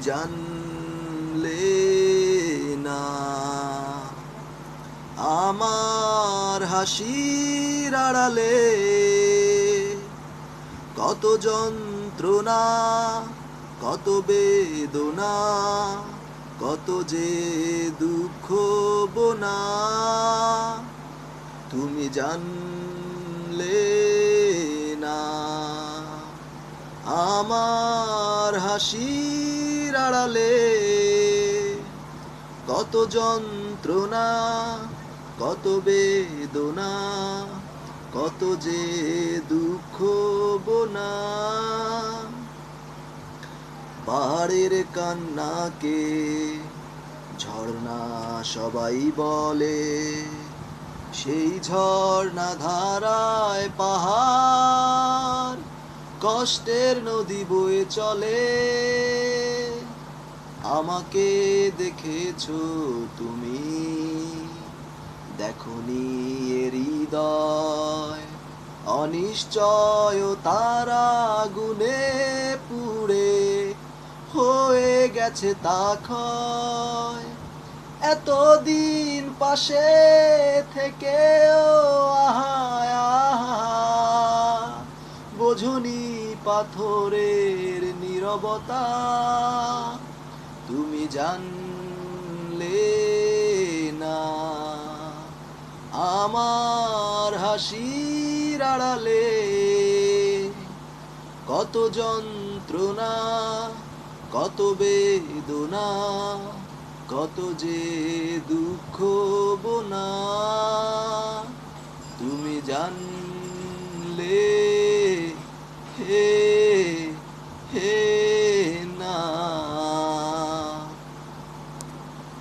জানলে না আমার হাসির আড়ালে কত যন্ত্রণা, কত বেদনা, কত যে দুঃখ বোনা তুমি জানলে না আমার হাসির আড়ালে কত যন্ত্রণা, কত বেদনা, কত যে দুঃখ বোনা পাহাড়ের কান্নাকে ঝর্ণা সবাই বলে, সেই ঝর্ণা ধারায় পাহাড় কষ্টের নদী বয়ে চলে আমাকে দেখেছো তুমি দেখনি এ হৃদয় অনিশ্চয়তার আগুনে পুড়ে হয়ে গেছে তা ক্ষয় এতদিন পাশে থেকেও আহা আহা বোঝনি পাথরের নীরবতা তুমি জানলে না আমার হাসির আড়ালে কত যন্ত্রণা, কত বেদনা, কত যে দুঃখ বোনা তুমি জানলে